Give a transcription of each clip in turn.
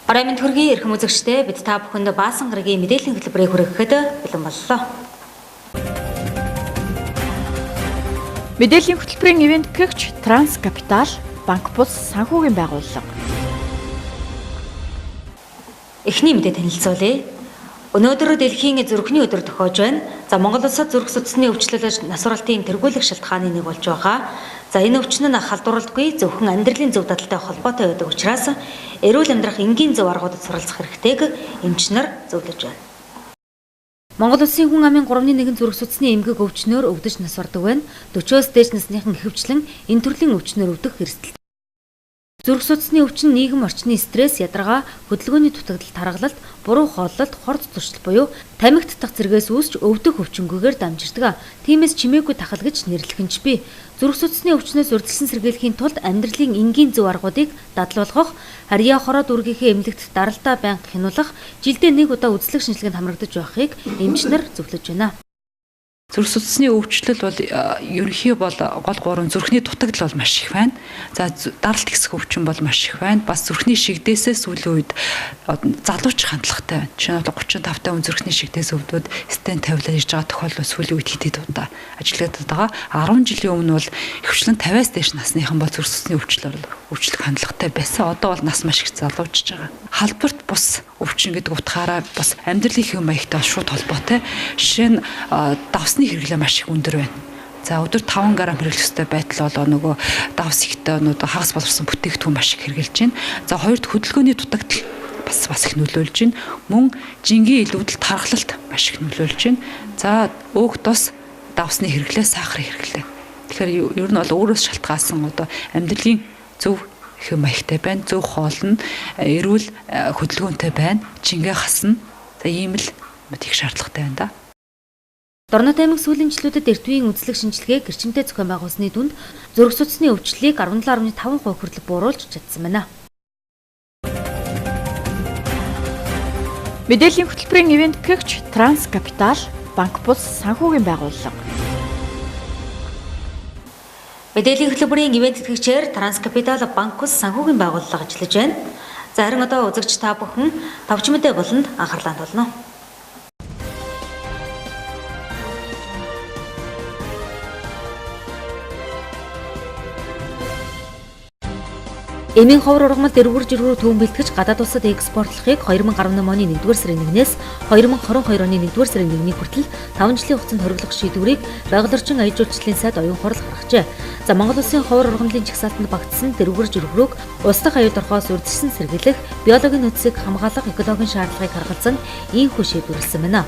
Орой минь төргийн эрхэм үзэгчдээ бид та бүхэнд баасан гарагийн мэдээллийн хөтөлбөрийг хүргэхэд бэлэн боллоо. Мэдээллийн хөтөлбөрийн ивент гэгч Транскапитал банк бус санхүүгийн байгууллага. Эхний мэдээ танилцуулъя. Өнөөдөр дэлхийн зүрхний өдөр тохиож байна. За Монгол улсад зүрх судасны өвчлөлөж насваралтын тэргүүлэх шалтгааны нэг болж байгаа. За энэ өвчин нь халдварлалтгүй зөвхөн амьдралын зөв дадалтай холбоотой байдаг учраас эрүүл амьдрах энгийн зөв аргуудад суралцах хэрэгтэйг эмч нар зөвлөж байна. Монгол улсын хүн амын 3/1 зүрх судасны эмгэг өвчнөөр өвдөж насвардаг байна. 40-оос дээш насныхан ихэвчлэн энэ төрлийн өвчнөөр өвдөх эрсдэл. Зүрх судасны өвчин нийгэм орчны стресс, ядаргаа, хөдөлгөөний дутагдал, таргалалт, буруу хооллолт, хорд туршилт буюу тамхи татах зэргээс үүсч өвдөх өвчнгүйгээр дамжирдаг. Тиймээс чимээгүй тахал гэж нэрлэх нь ч бий. Зүрх судасны өвчнөөс урьдчилан сэргийлэхийн тулд амьдралын энгийн зөв аргуудыг дадал болгох, харьяа хороо дүүргийнхээ эмнэлэгт даралтаа байнга хянуулах, жилдээ нэг удаа үзлэг шинжилгээнд хамрагдаж байхыг эмч нар зөвлөж байна. Зүрх судасны өвчлөл бол ерөнхий бол гол 3 зүрхний дутагдал бол маш их байна. За даралт хэсэг өвчин бол маш их байна. Бас зүрхний шигдээсээ сүүлийн үед залууч хандлагатай байна. Жишээ нь 35 хүн зүрхний шигдээс өвдөөд стент тавилаад ирж байгаа тохиолдол сүүлийн үед хэд удаа ажиллагдаад байгаа. 10 жилийн өмнө бол ихэвчлэн 50-аас дээш насныхан бол зүрх судасны өвчлөх хандлагатай байсан. Одоо бол нас маш их залуучж байгаа. Халдварт бус өвчин гэдэг утгаараа бас амьдралын хэв маягтай шууд холбоотой. Жишээ нь давсны хэрэглээ маш их өндөр байна. За өдөр 5 грамм хэрэглэх ёстой байтал болоо нөгөө давс ихтэй хагас боловсон бүтээгдэхүүн маш их хэрэглэж байна. За хоёрд хөдөлгөөний дутагдал бас их нөлөөлж байна. Мөн жингийн илүүдэл тархалт маш их нөлөөлж байна. За өөх тос давсны хэрэглээ, сахарын хэрэглээ. Тэгэхээр ер нь бол өөрөөс шалтгаалсан амьдралын зөв хэв маягтай байна. Зөв хоолно, эрүүл хөдөлгөөнтэй байна. Жингээ хасна. За ийм л их шаардлагатай байна да. Дорнод аймаг сүүлийн жилүүдэд эртвийн үзлэг шинжилгээ гэрчинтэй зохион байгуулсны дүнд зүрх судасны өвчлөлийг 17.5% хүртэл бууруулж чадсан байна. Мэдээллийн хөтөлбөрийн ивент гэгч Транскапитал банк бус санхүүгийн байгууллага. Мэдээллийн хөтөлбөрийн ивент тэтгэгчээр Транскапитал банк бус санхүүгийн байгууллага ажиллаж байна. За харин одоо үзэгч та бүхэн товч мэдээ болонд анхаарлаа тулна. Эмийн ховор ургамал дэрвэр жиргүүр төвөн бэлтгэж гадаад улсад экспортлохыг 2018 оны 1-р сарын 1-ээс 2022 оны 1-р сарын 1-ний хүртэл 5 жилийн хугацаанд хориглох шийдвэрийг байгаль орчин аян жуулчлалын сайд оюун хурал гаргажээ. За Монгол улсын ховор ургамлын жагсаалтанд багтсан дэрвэр жиргүүрийг улс дахь аюул орхоос урьдчилан сэргийлэх, биологийн нөөцийг хамгаалах экологийн шаардлагыг харгалзан ийхүү шийдвэрлсэн байна.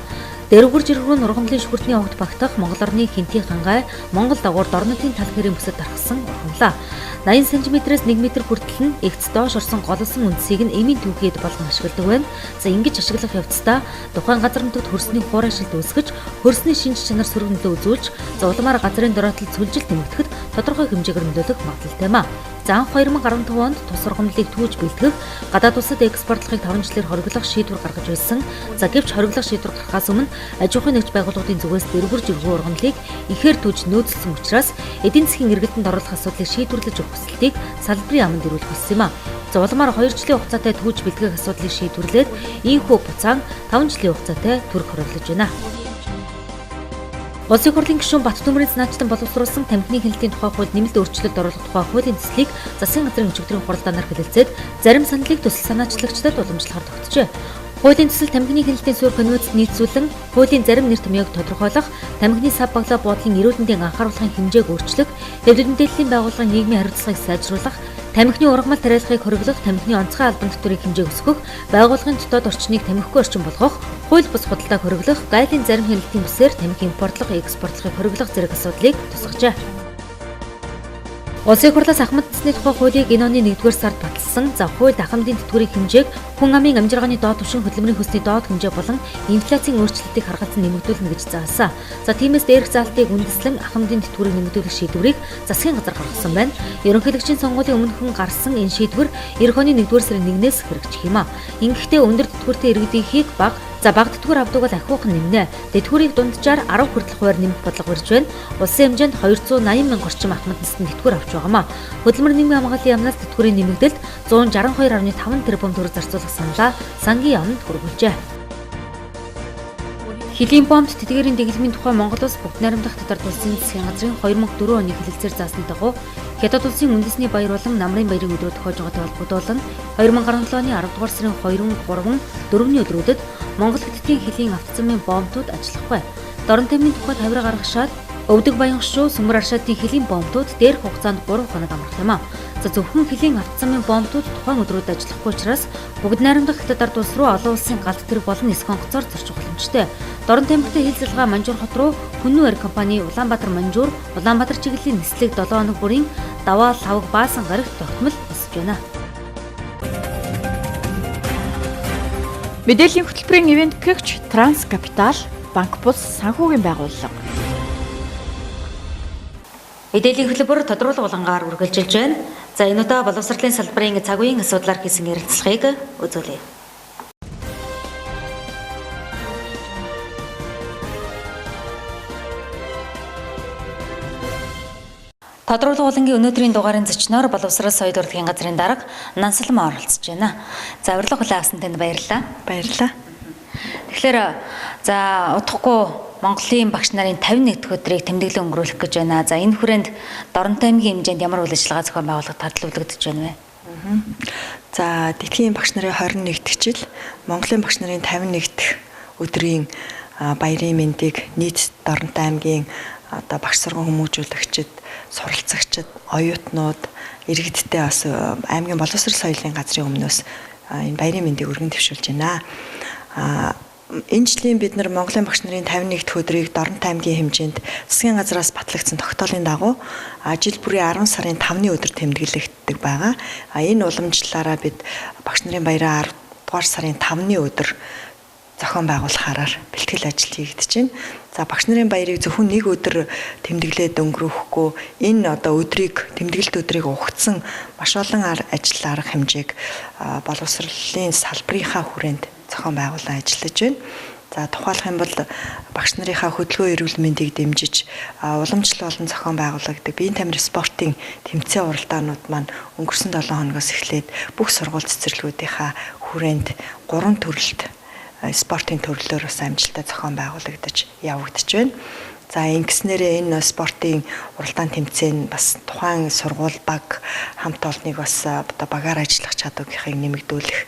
Дэрвэр жиргүүр нь ургамлын шүхэртний огт багтах Монгол орны Хинтийн хангай, Монгол дагуур Дорнодын тал хэрийн бүсэд дархсан ургамлаа. 80 см-ээс 1 м хүртэл нь эгц доош орсон голсон үндсийг нь эмийн түүхийд болгон ашигладаг байна. За ингэж ашиглах явцдаа тухайн газар нутагт хөрсний хуур ашиглалт үүсгэж, хөрсний шинж чанар сөрөг нөлөө үзүүлж, улмаар газрын дороотол цөлжилт нэмэгдэхэд тодорхой хэмжээгээр нөлөөлөх магадлалтай юм а. За анх 2015 онд тус ургамлыг түүж бэлтгэх, гадаад улсад экспортлохыг 5 жилээр хориглох шийдвэр гаргаж байсан. За гэвч хориглох шийдвэр гаргахаас өмнө аж ахуйн нэгж байгууллагын зүгээс дэрвэр жиргүүр ургамлыг ихээр түүж нөөцлсөн учраас эдийн засгийн эргэлтэнд оруулах асуудлыг шийдвэрлэж өгөх хүсэлтийг салбарын аманд ирүүлэх болсон юм а. За улмаар 2 жилийн хугацаатай түүж бэлтгэх асуудлыг шийдвэрлээд ийхүү буцаан 5 жилийн хугацаатай төрөх хориглож байна. Улсын хурлын гишүүн Бат Төмрийн цаанаачтан боловсруулсан тамхины хяналтын тухай хуульд нэмэлт өөрчлөлт оруулах тухай хуулийн төслийг засгийн газрын өчигдрийн хуралдаанаар хэлэлцээд зарим саналыг төсөл санаачлагчдад уламжлахаар тогтжээ. Хуулийн төсөл тамхины хяналтын суурь конвенцэд нийцүүлэн хуулийн зарим нэр томьёог тодорхойлох, тамхины сав баглаа буудлын эрүүл мэндийн анхааруулгын хэмжээг өөрчлөх, хэвлэл мэдээллийн байгууллагын нийгмийн хариуцлагыг сайжруулах, тамхины ургамал тариалахыг хориглох, тамхины онцгой албан татврын хэмжээг өсгөх, байгууллагын дотоод орчныг тамхигүй орчин болгох, хууль бус худалдааг хориглох, гайлын зарим хяналтын бүсээр тамхи импортлох, экспортлохыг хориглох зэрэг асуудлыг тусгажээ. Улсын хурлаас ахмад цэцний тухай хуулийг энэ оны 1-р сард баталсан. За хуульд ахмадын тэтгэврийн хэмжээг хүн амын амжиргааны доод түвшин хөдөлмөрийн хөсний доод хэмжээ болон инфляцийн өөрчлөлтийг харгалзан нэмэгдүүлнэ гэж заасан. За тиймээс дээрх заалтыг үндэслэн ахмадын тэтгэврийг нэмэгдүүлэх шийдвэрийг засгийн газар гаргасан байна. Ерөнхийлөгчийн сонгуулийн өмнөхөн гарсан энэ шийдвэр эх оны 1-р сарын 1-ээс хэрэгжих юм а. Ингэхдээ өндөр тэтгэвртэй иргэдийнхийг бага За баг тэтгэвэр авдаг бол ахиухан нэмнэ. Тэтгэврийг дунджаар 10 хүртэлх хувиар нэмэх бодлого барьж байна. Улсын хэмжээнд 280 мянга орчим ахмад насны тэтгэвэр авч байгаамаа. Хөдөлмөр нийгмийн хамгааллын яамнаас тэтгэврийн нэмэгдэлд 162.5 тэрбум төгрөг зарцуулах саналаа сангийн яамд хүргүүлжээ. Хилийн бомбд тэтгэврийн дэглэмийн тухай Монгол улс бүгд найрамдах татвар улсын засгийн газрын 2004 оны хэлэлцээр заасны дагуу Хятад улсын үндэсний баяр болон намрын баярын өдрөө тохиож байгаатай холбогдуулан 2017 оны 10 дугаар сарын 2, 3, 4-ний өдрүүдэд Монгол Хятадын хилийн автозамын бомбтууд ажиллахгүй. Дорн тамирын тухайд хавираа гаргашаад Өвдөг Баянгошуу Сүмбэр Аршаатын хилийн бомбтууд дээрх хугацаанд 3 хоног амрах юм а. За зөвхөн хилийн автозамын бомбтууд тухайн өдрүүд ажиллахгүй учраас бүгд найрамдах Хятад ард улс руу олон улсын галт тэрэг болон нисэх онгоцоор зорчих боломжтой. Дорн тамиртай хил залгаа Манжуур хот руу Хүннүү Air компани Улаанбаатар Манжуур, Улаанбаатар чиглэлийн нислэг 7 хоног бүрийн даваа лавг баасан гарагт тогтмол босч байна. Мэдээллийн хөтөлбөрийн ивент гэгч Транскапитал, банк бус санхүүгийн байгууллага. Мэдээллийн хөтөлбөр тодруулга булангаар үргэлжилж байна. За энэ удаа боловсролын салбарын цаг үеийн асуудлаар хийсэн ярилцлагыг үзүүлье. Тодруулга булангийн өнөөдрийн дугаарын зочноор боловсрол соёл урлагийн газрын дарга Нансалмаа оролцож байна. За урилга хүлээн авсан танд баярлалаа. Баярлалаа. Тэгэхээр за удахгүй Монголын багш нарын 51 дахь өдрийг тэмдэглэн өнгөрүүлэх гэж байна. За энэ хүрээнд Дорнтой аймгийн хэмжээнд ямар үйл ажиллагаа зохион байгуулалт татлуулагдаж байна вэ? За Дэлхийн багш нарын 21 дахь жил Монголын багш нарын 51 дахь өдрийн баярын мэндийг нийт Дорнтой аймгийн одоо багш сургууль хүмүүжүүлэгчид, суралцагчид, оюутнууд, иргэдтэй бас аймгийн боловсрол соёлын газрын өмнөөс энэ баярын мэндийг өргөн дэвшүүлж байна. Энэ жилийн бид нар Монголын багш нарын 51 дахь өдрийг Дорнтой аймгийн хэмжээнд засгийн газраас батлагдсан тогтоолын дагуу жил бүрийн 10 сарын 5-ны өдөр тэмдэглэгддэг байгаа. Энэ уламжлалаараа бид багш нарын баяраа 10 дугаар сарын 5-ны өдөр зохион байгуулахаар бэлтгэл ажил хийгдэж байна. За багш нарын баярыг зөвхөн нэг өдөр тэмдэглээд өнгөрөөхгүй энэ одоо өдрийг тэмдэглэлт өдрийг угтсан маш олон ажил арга хэмжээг боловсролын салбарынхаа хүрээнд зохион байгуулан ажиллаж байна. За тухайлах юм бол багш нарынхаа хөдөлгөөн эрүүл мэндийг дэмжиж уламжлал болон зохион байгуулагддаг биеийн тамирын спортын тэмцээн уралдаанууд маань өнгөрсөн 7 хоногоос эхлээд бүх сургууль цэцэрлэгүүдийнхаа хүрээнд 3 төрөлт спортын төрлөөр бас амжилттай зохион байгуулагдаж явагдаж байна. За ингэснээрээ энэ спортын уралдаан тэмцээн бас тухайн сургууль баг хамт олныг бас одоо багаар ажиллах чадварыг нэмэгдүүлэх,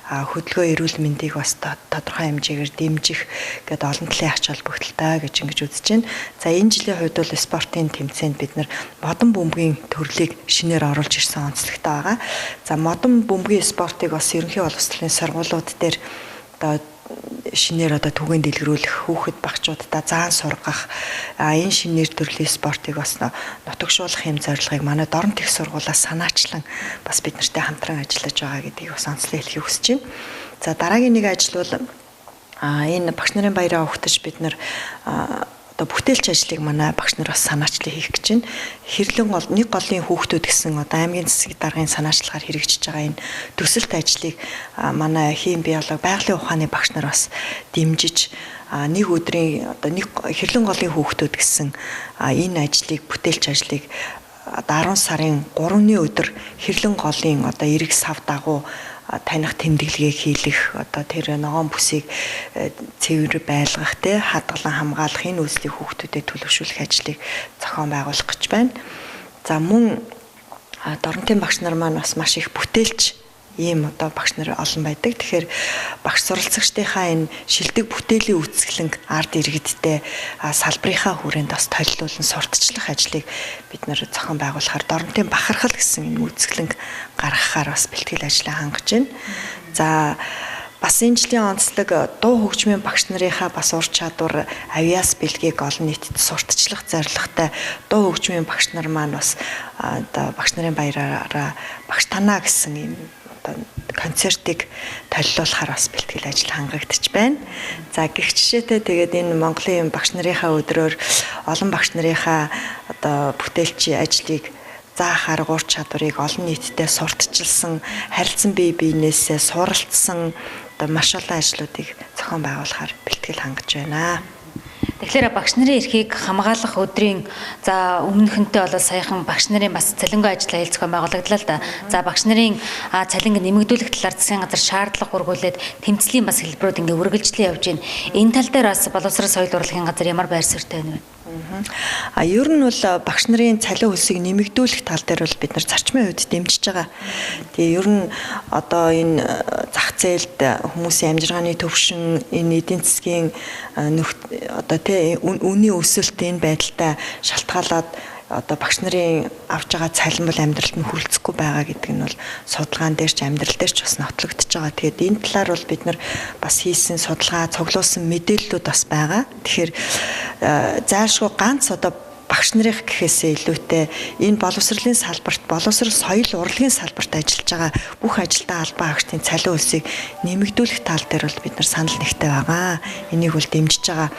хөдөлгөөн эрүүл мэндийг бас тодорхой хэмжээгээр дэмжих гэдэг олон талын ач холбогдолтой гэж ингэж үзэж байна. За энэ жилийн хувьд бол спортын тэмцээнд бид нар модон бөмбөгийн төрлийг шинээр оруулж ирсэн онцлогтой байгаа. За модон бөмбөгийн спортыг бас ерөнхий боловсролын сургуулиуд дээр одоо шинээр одоо түгээн дэлгэрүүлэх, хүүхэд багчуудаа заан сургах энэ шинээр төрлийн спортыг бас нутагшуулах юм зорилгыг манай Дорнот их сургуулиас санаачлан бас бид нартай хамтран ажиллаж байгаа гэдгийг бас онцлог хэлхийг хүсэж байна. За дараагийн нэг ажил бол энэ багш нарын баяраа угтаж бид нар одоо бүтээлч ажлыг манай багш нар бас санаачлал хийх гэж байна. Хэрлэн гол нэг голын хүүхдүүд гэсэн одоо аймгийн засгийн даргын санаачлагаар хэрэгжиж байгаа энэ төсөлт ажлыг манай хим биолог байгалийн ухааны багш нар бас дэмжиж нэг өдрийн одоо нэг хэрлэн голын хүүхдүүд гэсэн энэ ажлыг бүтээлч ажлыг 10 сарын 3-ны өдөр хэрлэн голын одоо эрэг сав дагуу таних тэмдэглэгээ хийлэх одоо тэр ногоон бүсийг цэвэр байлгах те хадгалан хамгаалах энэ үйлслийг хүүхдүүдэд төлөвшүүлэх ажлыг зохион байгуулах гэж байна. За мөн Дорнотын багш нар маань бас маш их бүтээлч ийм одоо багш нар олон байдаг. Тэгэхээр багш суралцагчдынхаа энэ шилдэг бүтээлийн үүсгэлэнг ард иргэдтэй салбарынхаа хүрээнд бас толилуулан сурталчлах ажлыг бид нэр зохион байгуулахаар Дорнотын бахархал гэсэн энэ үүсгэлэнг гаргахаар бас бэлтгэл ажлаа хангаж байна. За бас энэ жилийн онцлог дуу хөгжмийн багш нарынхаа бас ур чадвар авиас бэлгийг олон нийтэд сурталчлах зорилготой дуу хөгжмийн багш нар маань бас одоо багш нарын баяраараа багш танаа гэсэн ийм концертыг толилуулахаар бас бэлтгэл ажил хангагдчих байна. За гэх жишээтэй тэгээд энэ Монголын багш нарынхаа өдрөөр олон багш нарынхаа одоо бүтээлчийн ажлыг заах арга ур чадварыг олон нийтэд сурталчилсан, харилцан бие биенээсээ суралцсан одоо маш олон ажлуудыг зохион байгуулахаар бэлтгэл хангаж байна. Тэгэхээр багш нарын эрхийг хамгаалах өдрийн за өмнөхөнтэй бол саяхан багш нарын бас цалингүй ажил аял зохион байгуулагдлаа л да. За багш нарын цалинг нэмэгдүүлэх талаар засгийн газар шаардлага өргүүлээд тэмцлийн бас хэлбэрүүд ингээ үргэлжлэн явж байна. Энэ тал дээр бас боловсрол соёл урлагийн газар ямар байр суурьтай байна вэ? Ер нь бол багш нарын цалин хөлсийг нэмэгдүүлэх тал дээр бол бид нар зарчмын хувьд дэмжиж байгаа. Тэгээ ер нь одоо энэ зах зээлд хүмүүсийн амжиргааны төвшин, энэ эдийн засгийн одоо тий үнийн өсөлт энэ байдалтай шалтгаалаад одоо багш нарын авж байгаа цалин бол амьдралд нь хүрэлцэхгүй байгаа гэдэг нь бол судалгаан дээр ч амьдрал дээр ч бас нотлогдож байгаа. Тэгээд энэ талаар бол бид нар бас хийсэн судалгаа, цуглуулсан мэдээллүүд бас байгаа. Тэгэхээр зайлшгүй ганц одоо багш нарын гэхээсээ илүүтэй энэ боловсролын салбарт, боловсрол соёл урлагийн салбарт ажиллаж байгаа бүх ажилтаа албан хаагчдын цалин хөлсийг нэмэгдүүлэх тал дээр бол бид нар санал нэгтэй байгаа. Энийг бол дэмжиж байгаа.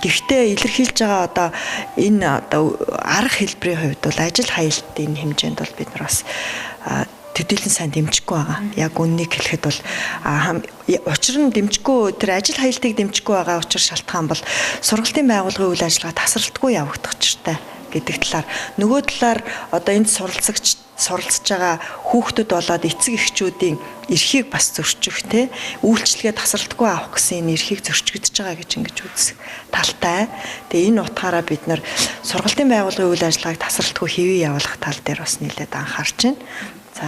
Гэхдээ илэрхийлж байгаа одоо энэ одоо арга хэлбэрийн хувьд бол ажил хаялтын хэмжээнд бол бид нар бас төдийлөн сайн дэмжихгүй байгаа. Яг үннийг хэлэхэд бол учир нь дэмжихгүй тэр ажил хаялтыг дэмжихгүй байгаа учир шалтгаан бол сургалтын байгууллагын үйл ажиллагаа тасралтгүй явагдах учиртай гэдэг талаар. Нөгөө талаар одоо энд суралцж байгаа хүүхдүүд болоод эцэг эхчүүдийн эрхийг бас зөрчих те үйлчлэгээ тасралтгүй авах гэсэн энэ эрхийг зөрчигдөж байгаа гэж ингэж үзэх талтай. Тэгээ энэ утгаараа бид нар сургалтын байгууллагын үйл ажиллагааг тасралтгүй хэвээ явуулах тал дээр бас нэлээд анхаарч байна. За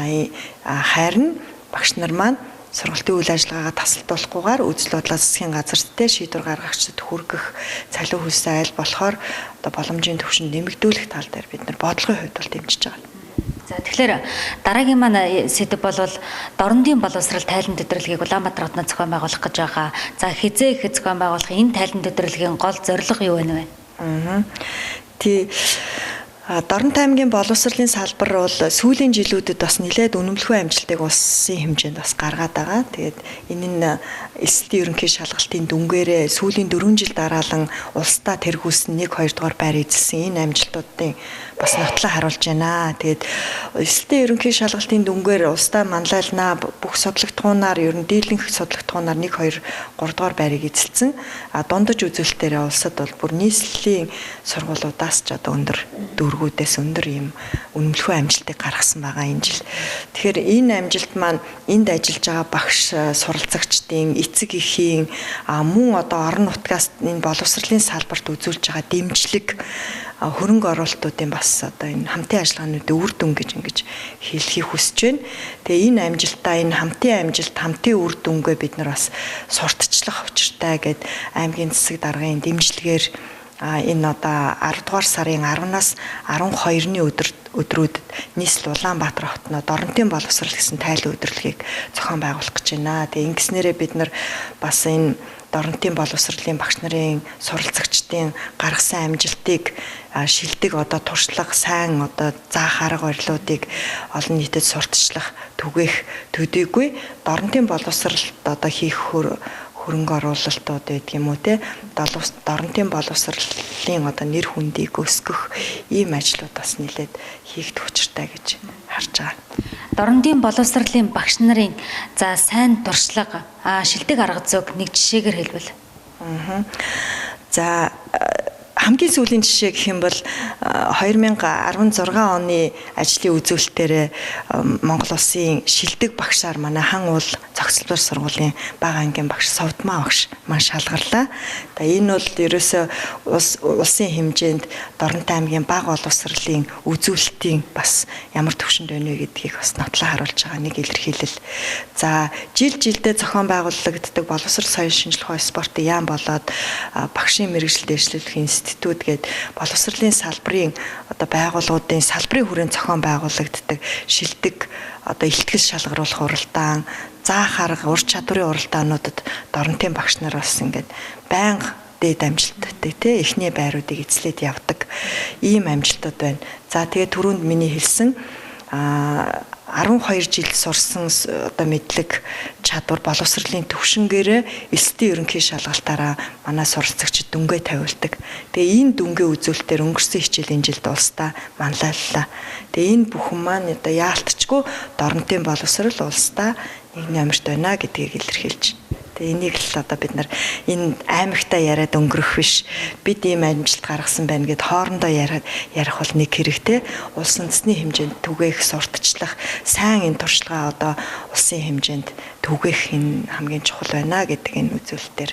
харин багш нар маань сургалтын үйл ажиллагаагаа тасалдуулахгүйгээр үзэл бодлоо засгийн газарттай шийдвэр гаргагчдад хүргэх цалин хөлсөө айл болохоор одоо боломжийн түвшинд нэмэгдүүлэх тал дээр бид нар бодлогын хувьд бол дэмжиж байгаа. За тэгэхээр дараагийн маань сэдв бол дорнодын боловсрал тайлан төдирлөгийг Улаанбаатар хотод зохион байгуулах гэж байгаа. За хизээ их зохион байгуулах энэ тайлан төдирлөгийн гол зорилго юу вэ? Дорнод аймгийн боловсролын салбар бол сүүлийн жилүүдэд бас нэлээд үнэмлэхүй амжилтыг улсын хэмжээнд бас гаргаад байгаа. Тэгээд энэ нь эсэлтийн ерөнхий шалгалтын дүнгээрээ сүүлийн 4 жил дараалан улсдаа тэргүүлсэн 1-2 дугаар байр эзэлсэн энэ амжилтуудын бас нотлоо харуулж байна. Тэгээд эсэлтийн ерөнхий шалгалтын дүнгээр улсдаа манлайлнаа бүх судлагтгуунаар ер нь дийлэнх судлагтгуунаар 1-2-3 дугаар байрыг эзэлсэн. Дундаж үзүүлэлтээрээ улсад бол бүр нийслэлийн сургуулиудаас ч одоо өндөр дүүргүүдээс өндөр юм үнэмлэхүй амжилтыг гаргасан байгаа энэ жил. Тэгэхээр энэ амжилт маань энд ажиллаж байгаа багш, суралцагчдын, эцэг эхийн мөн одоо орон нутгаас энэ боловсролын салбарт үзүүлж байгаа дэмжлэг хөрөнгө оруулалтуудын бас одоо энэ хамтын ажиллагаануудын үр дүн гэж ингэж хэлхийг хүсэж байна. Тэгээ энэ амжилтаа энэ хамтын амжилт, хамтын үр дүнгээ бид нар бас сурталчлах учиртай гэд аймгийн засаг даргын дэмжлэгээр энэ одоо 10 дугаар сарын 10-наас 12-ны өдрүүдэд нийслэл Улаанбаатар хотноо дорнодын боловсрал гэсэн тайлан өдрөлгийг зохион байгуулах гэж байна. Тэгээ ингэснээрээ бид нар бас энэ дорнодын боловсролын багш нарын суралцагчдын гаргасан амжилтыг шилдэг одоо туршлага сайн одоо заах арга барилуудыг олон нийтэд сурталчлах түгээх төдийгүй дорнодын боловсралд одоо хийх хөрөнгө оруулалтууд гэдэг юм уу те дорнодын боловсролын одоо нэр хүндийг өсгөх ийм ажлууд бас нэлээд хийгдэх учиртай гэж харж байгаа. Дорнодын боловсролын багш нарын за сайн туршлага шилдэг арга зүйг нэг жишээгээр хэлбэл. За хамгийн сүүлийн жишээ гэх юм бол 2016 оны ажлын үзүүлэлтээр Монгол Улсын шилдэг багшаар манай хан уул зохицолтын сургуулийн бага ангийн багш Совдмаа багш маань шалгарлаа. Тэгээ энэ бол ерөөсөө улсын хэмжээнд Дорнод аймгийн бага боловсролын үзүүлэлтийн бас ямар төвшөнд байна вэ гэдгийг бас нотлоо харуулж байгаа нэг илэрхийлэл. За жилдээ зохион байгуулагддаг боловсрол соёл шинжилгээ хой спортын яам болоод багшийн мэргэжил дэвшлүүлэх институт гээд боловсролын салбарын одоо байгууллагуудын салбарын хүрээнд зохион байгуулагддаг шилдэг одоо ихтгэл шалгаруулах уралдаан, заах арга, ур чадварын уралдаануудад Дорнодын багш нар бас ингээд байнга дээд амжилттай тий эхний байруудыг эзлээд явдаг ийм амжилтууд байна. За тэгээ түрүүнд миний хэлсэн 12 жил сурсан одоо мэдлэг чадвар боловсролын төвшингээрээ эсэлтийн ерөнхий шалгалтаараа манай суралцагчид дүнгээ тавиулдаг. Тэгээ энэ дүнгээ үзүүлэлтээр өнгөрсөн хичээлийн жилд улсдаа манлайллаа. Тэгээ энэ бүхэн маань одоо яалтчгүй Дорнодын боловсрол улсдаа нэг номерт байна гэдгийг илэрхийлж байна. Тэгээ энийг л одоо бид нар энэ аймагтаа яриад өнгөрөх биш. Бид ийм амжилт гаргасан байна гэд хоорондоо ярих бол нэг хэрэгтэй. Улс үндэстний хэмжээнд түгээх, сурталчлах, сайн энэ туршлагаа одоо улсын хэмжээнд түгээх энэ хамгийн чухал байна гэдэг энэ үзүүлэлтээр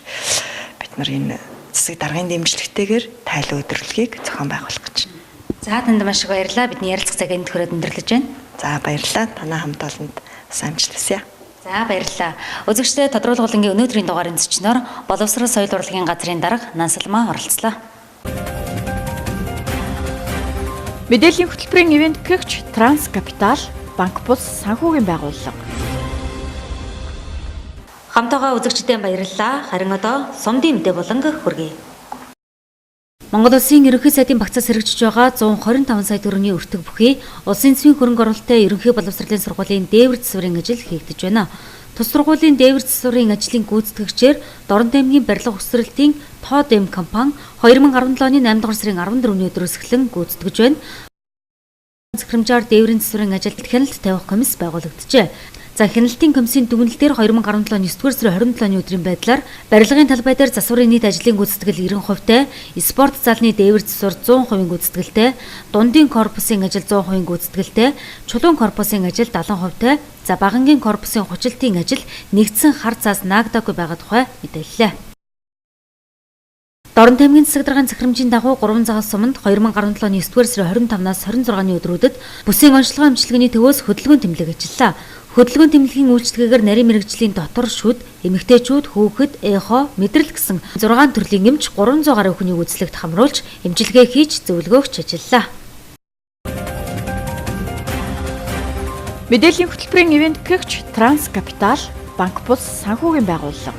бид нар энэ засаг даргын дэмжлэгтэйгээр тайлан өдрөлгийг зохион байгуулах гэж байна. За танд маш их баярлалаа. Бидний ярилцах цаг энд хүрээд өндөрлөж байна. За баярлалаа. Танай хамт олонд сайн амжилт хүсье. За баярлалаа. Үзэгчдээ тодруулгын өнөөдрийн дугаарын зочноор боловсрол соёл урлагийн газрын дарга Нансалмаа оролцлоо. Мэдээллийн хөтөлбөрийн ивент гэгч Транскапитал, Банк бус санхүүгийн байгууллага. Хамтаага үзэгчдэд баярлалаа. Харин одоо сумдын мэдээ болон хүргэе. Монгол Улсын ерөнхий сайдын багцаас хэрэгжиж байгаа 125 сая төгрөгийн өртөг бүхий улсын эсвийн хөрөнгө оруулалттай ерөнхий боловсролын сургуулийн дээвэр засварын ажил хийгдэж байна. Тус сургуулийн дээвэр засварын ажлын гүйцэтгэгчээр Дорнод аймгийн барилга ухсралтын Тоодем компани 2017 оны 8 дугаар сарын 14-ний өдрөөс эхлэн гүйцэтгэж байна. Захирамжаар дээврийн засварын ажилд хяналт тавих комисс байгуулагджээ. За хяналтын комиссийн дүгнэлтээр 2017 оны 9-р сарын 27-ны өдрийн байдлаар барилгын талбай дээр засварын нийт ажлын гүйцэтгэл 90%-тэй, спорт залны дээвэр засвар 100% гүйцэтгэлтэй, дундын корпусын ажил 100% гүйцэтгэлтэй, чулуун корпусын ажил 70%-тэй, за багангийн корпусын хүчилтийн ажил нэгдсэн хар цаас наагдаагүй байгаа тухай мэдээллээ. Дорнод аймгийн засаг даргын захирамжийн дагуу 3 цагаал суманд 2017 оны 9-р сарын 25-наас 26-ны өдрүүдэд бүсийн онцлогоо амжилтны төвөөс хөдөлгөөн тэмдэг ажиллаа. Хөдөлгөөн тэмдэглэгийн үйлчлэгээр нарийн мэрэгжлийн дотор шүд, эмэгтэйчүүд, хүүхэд, эхо, мэдрэл гэсэн 6 төрлийн эмч 300 гаруй хүний үзлэгт хамруулж эмчилгээ хийж зөвлөгөөгч ажиллаа. Мэдээллийн хөтөлбөрийн ивент гэгч Транскапитал, Банк бус санхүүгийн байгууллага.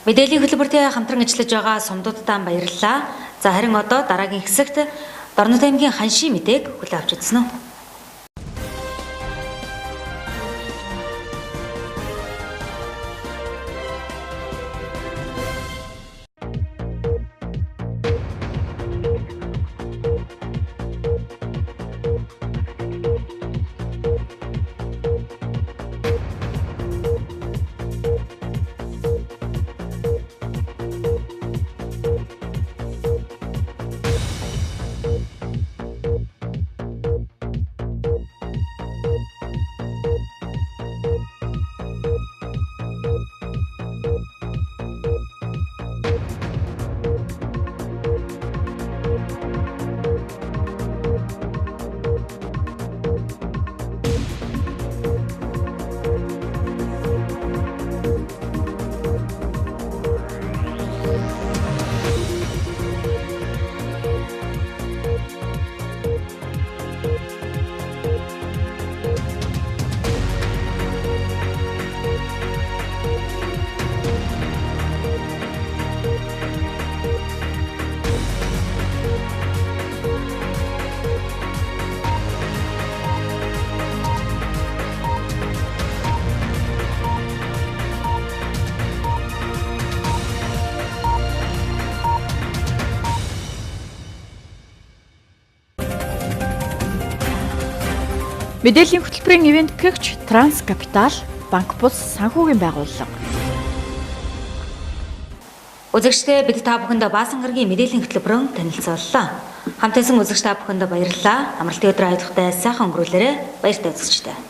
Мэдээллийн хөтөлбөртэй хамтран ажиллаж байгаа сумдуудаа баярлалаа. За харин одоо дараагийн хэсэгт Дорнод аймгийн ханшийн мэдээг хүлээн авч үзсэн үү? Мэдээллийн хөтөлбөрийн ивент гэгч Транскапитал, Банк бус санхүүгийн байгууллага. Үзэгчдээ бид та бүхэнд баасан гарагийн мэдээллийн хөтөлбөрөөр танилцууллаа. Хамтайсан үзэгч та бүхэнд баярлалаа. Амралтын өдөр айлтгахтай сайхан өнгөрүүлээрэй. Баяртай үзэгчдээ.